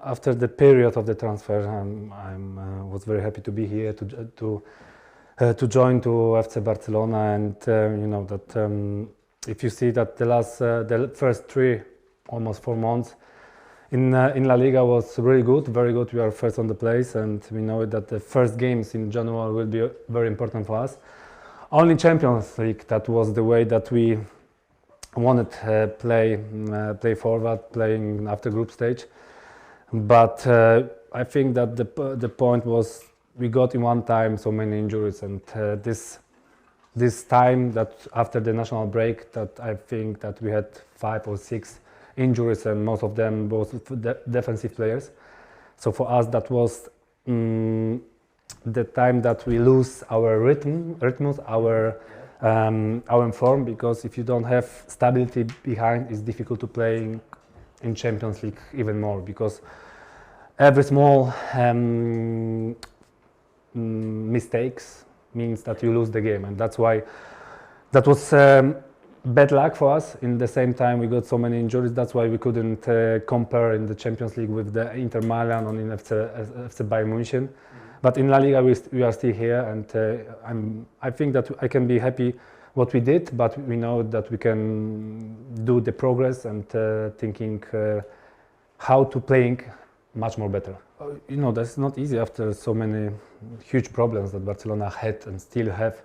after the period of the transfer, was very happy to be here to join to FC Barcelona, and that if you see that the first almost 4 months in La Liga was really good, very good. We are first on the place, and we know that the first games in January will be very important for us. Only Champions League, that was the way that we wanted to play forward, playing after group stage. But I think that the point was we got in one time so many injuries, and this time that after the national break, that I think that we had 5 or 6 injuries, and most of them both defensive players. So for us that was the time that we lose our rhythms, our form, because if you don't have stability behind, it's difficult to play in Champions League even more, because every small mistakes means that you lose the game, and that's why that was bad luck for us. In the same time we got so many injuries, that's why we couldn't compare in the Champions League with the Inter Milan or in FC Bayern München. But in La Liga we are still here, and I think that I can be happy what we did, but we know that we can do the progress and thinking how to playing much more better. That's not easy after so many huge problems that Barcelona had and still have,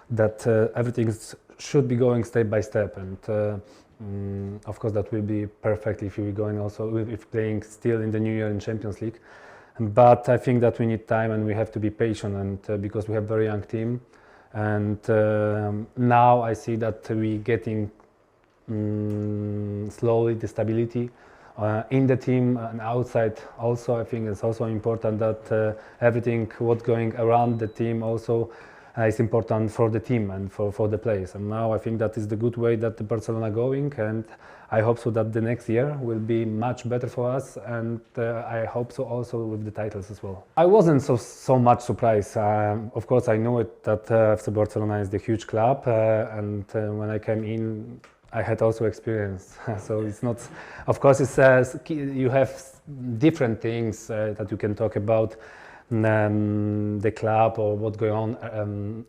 that everything should be going step by step, and of course that will be perfect if we're going also if playing still in the new year in Champions League. But I think that we need time and we have to be patient, and because we have a very young team, and now I see that we getting slowly the stability in the team and outside also. I think it's also important that everything what's going around the team also is important for the team and for the players. And now I think that is the good way that the Barcelona going, and I hope so that the next year will be much better for us, and I hope so also with the titles as well. I wasn't so much surprised. Of course I know it that FC Barcelona is the huge club, and when I came in I had also experience. So it's not, of course it's you have different things that you can talk about the club or what's going on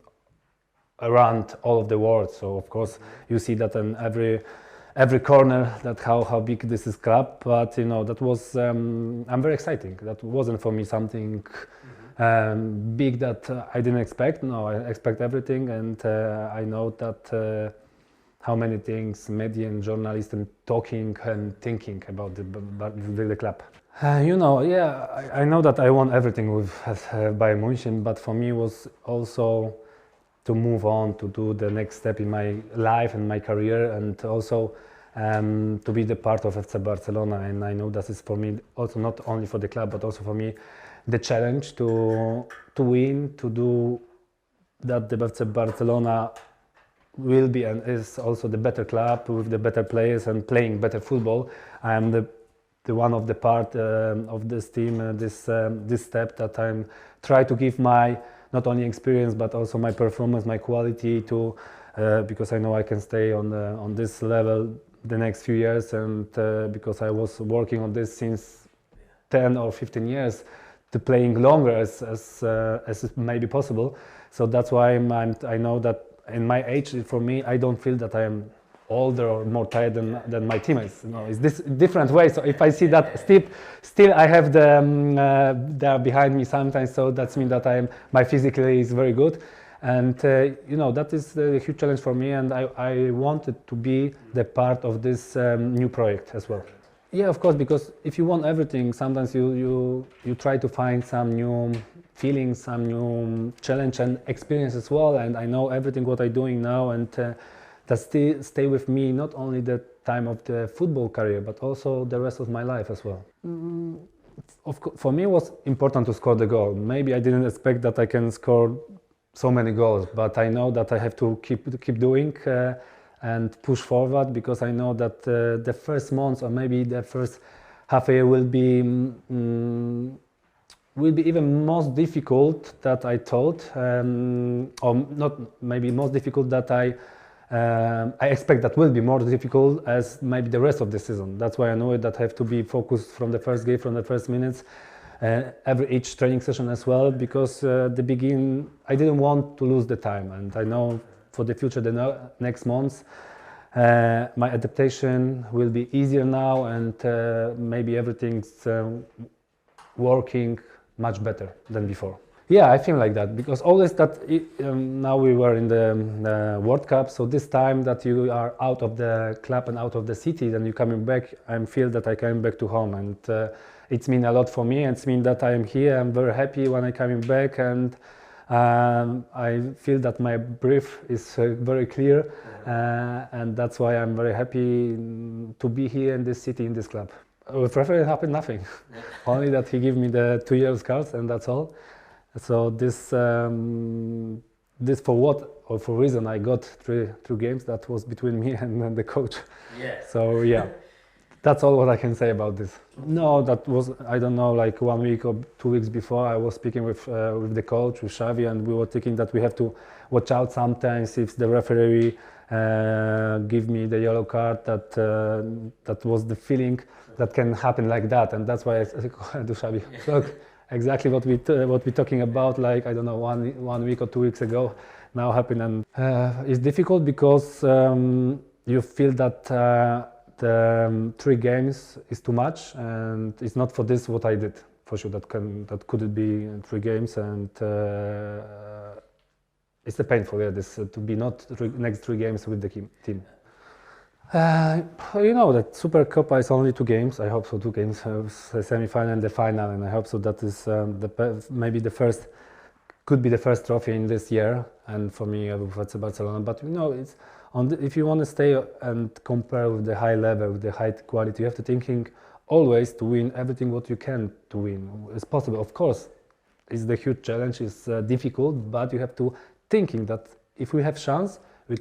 around all of the world. So of course you see that in every corner, that how big this is club. But that was I'm very exciting. That wasn't for me something big that I didn't expect. No, I expect everything, and I know that how many things media and journalists and talking and thinking about the club. I know that I want everything with Bayern München, but for me it was also to move on, to do the next step in my life and my career, and also to be the part of FC Barcelona. And I know that is for me also not only for the club, but also for me the challenge to win, to do that the FC Barcelona will be and is also the better club with the better players and playing better football. I am the one of the part of this team, this step that I'm try to give my not only experience but also my performance, my quality to because I know I can stay on this level the next few years, and because I was working on this since 10 or 15 years, to playing longer as it may be possible. So that's why I know that in my age, for me, I don't feel that I am older or more tired than my teammates. It's this different way. So if I see that still I have they're behind me sometimes, so that means that my physically is very good, and that is a huge challenge for me, and I wanted to be the part of this new project as well. Yeah, of course, because if you want everything, sometimes you try to find some new feelings, some new challenge and experience as well. And I know everything what I'm doing now, and that stay with me not only the time of the football career, but also the rest of my life as well. For me, it was important to score the goal. Maybe I didn't expect that I can score so many goals, but I know that I have to keep doing. And push forward, because I know that the first months or maybe the first half a year will be even most difficult that I thought, or not maybe most difficult that I I expect that will be more difficult as maybe the rest of the season. That's why I know that I have to be focused from the first game, from the first minutes, each training session as well, because the beginning I didn't want to lose the time, and I know for the future, the next months, my adaptation will be easier now, and maybe everything's working much better than before. Yeah, I feel like that, because always that now we were in the World Cup, so this time that you are out of the club and out of the city, then you're coming back, I feel that I came back to home, and it's mean a lot for me, and it's mean that I am here. I'm very happy when I coming back, and I feel that my brief is very clear, and that's why I'm very happy to be here in this city, in this club. With referee, it happened nothing. Only that he gave me the 2 years cards, and that's all. So this for what or for reason I got three games, that was between me and the coach. Yeah. So yeah, that's all what I can say about this. No, that was, I don't know, like 1 week or 2 weeks before, I was speaking with the coach, with Xavi, and we were thinking that we have to watch out sometimes if the referee give me the yellow card, that was the feeling that can happen like that, and that's why I said to Xavi, look, exactly what we talking about, like, I don't know, one week or 2 weeks ago, now happened. And it's difficult because you feel that the 3 games is too much, and it's not for this what I did, for sure. That couldn't be 3 games, and it's a painful, yeah, this to be not next 3 games with the team. You know that Super Copa is only 2 games. I hope so, 2 games, the semi-final and the final, and I hope so that is maybe the first, could be the first trophy in this year, and for me, it's Barcelona. But you know, it's if you want to stay and compare with the high level, with the high quality, you have to thinking always to win everything what you can to win. It's possible, of course. It's the huge challenge. It's difficult, but you have to thinking that if we have chance, we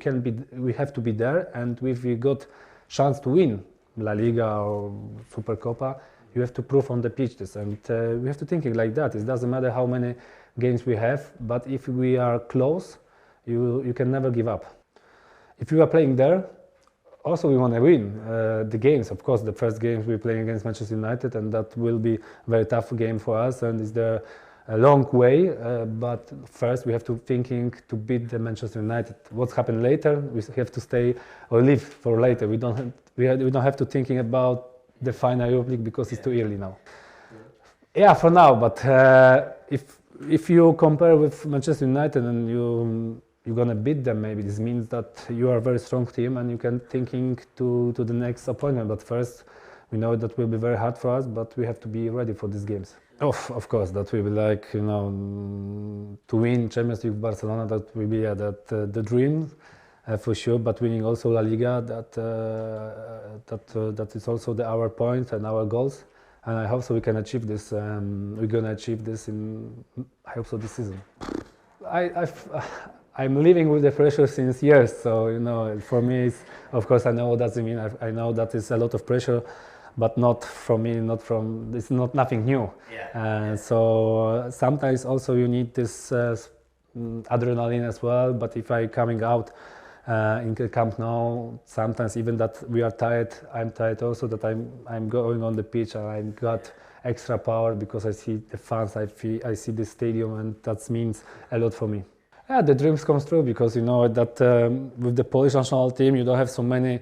have to be there, and if we got chance to win La Liga or Super Copa, you have to prove on the pitch this, and we have to thinking like that. It doesn't matter how many games we have, but if we are close, you can never give up. If you are playing there, also we want to win the games. Of course, the first games we're playing against Manchester United, and that will be a very tough game for us, and it's a long way, but first we have to thinking to beat the Manchester United. What's happened later, we have to stay or live for later. We don't have to thinking about the final Europe League because it's too early now. Yeah, for now. But if you compare with Manchester United and you're gonna beat them, maybe this means that you are a very strong team and you can thinking to the next opponent. But first, we know that will be very hard for us, but we have to be ready for these games. Of course, that will be like, you know, to win Champions League with Barcelona, that will be the dream for sure. But winning also La Liga, that is also our point and our goals. And I hope so we can achieve this. We're gonna achieve this in, I hope so, this season. I'm living with the pressure since years, so you know, for me, it's, of course, I know what that means. I know that is a lot of pressure. But not from me, it's not nothing new. Yeah. So sometimes also you need this adrenaline as well. But if I coming out in the camp now, sometimes even that we are tired, I'm tired also, that I'm going on the pitch and I got extra power because I see the fans, I see the stadium, and that means a lot for me. Yeah, the dreams come true, because you know that with the Polish national team you don't have so many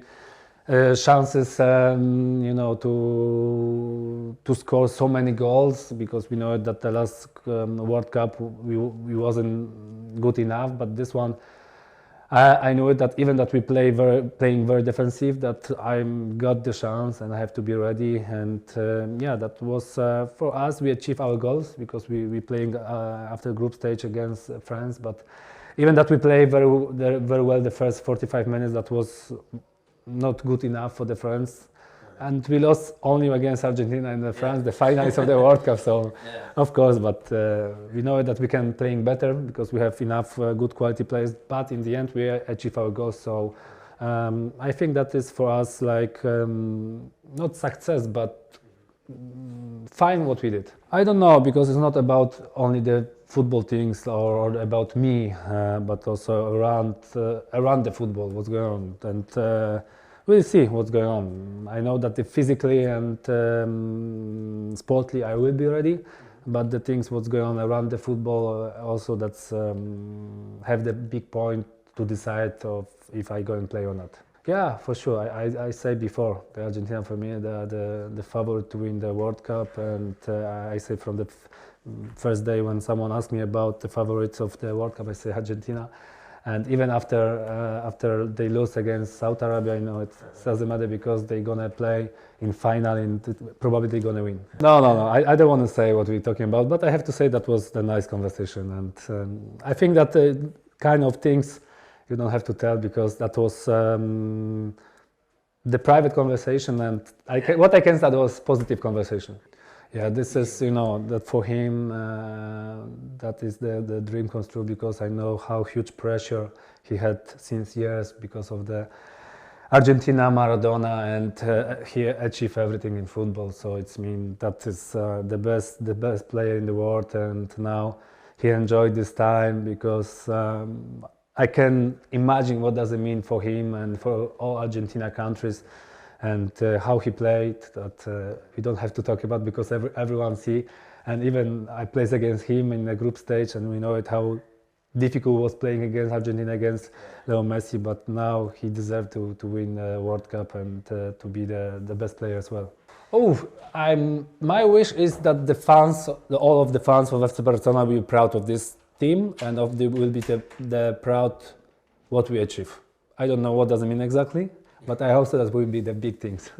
chances, you know, to score so many goals, because we know that the last World Cup we wasn't good enough. But this one, I know that even that we playing very defensive, that I got the chance and I have to be ready. And yeah, that was for us. We achieved our goals because we playing after group stage against France. But even that we play very well the first 45 minutes, that was not good enough for the France, and we lost only against Argentina and France, the finals of the World Cup. So, of course, but we know that we can playing better because we have enough good quality players. But in the end, we achieve our goals. So, I think that is for us like not success, but fine what we did. I don't know, because it's not about only the football things or about me, but also around the football, what's going on, and we'll see what's going on. I know that physically and sportly I will be ready, but the things what's going on around the football also that's have the big point to decide of if I go and play or not. Yeah, for sure. I say before, the Argentina for me the favorite to win the World Cup, and I say from the first day when someone asked me about the favorites of the World Cup, I say Argentina. And even after they lose against Saudi Arabia, you know, it doesn't matter because they're gonna play in final and probably they're gonna win. No, I don't want to say what we're talking about, but I have to say that was a nice conversation, and I think that kind of things you don't have to tell, because that was the private conversation, and what I can say, that was positive conversation. Yeah, this is, you know, that for him, that is the dream comes true, because I know how huge pressure he had since years because of the Argentina, Maradona, and he achieved everything in football. So it's mean that is the best player in the world, and now he enjoyed this time, because I can imagine what does it mean for him and for all Argentina countries, and how he played, that we don't have to talk about, because everyone see. And even I played against him in the group stage, and we know it how difficult it was playing against Argentina, against Leo Messi, but now he deserved to win the World Cup and to be the best player as well. My wish is that the fans, all of the fans of FC Barcelona will be proud of this team, and will be the proud what we achieve. I don't know what does it mean exactly, but I hope that will be the big things.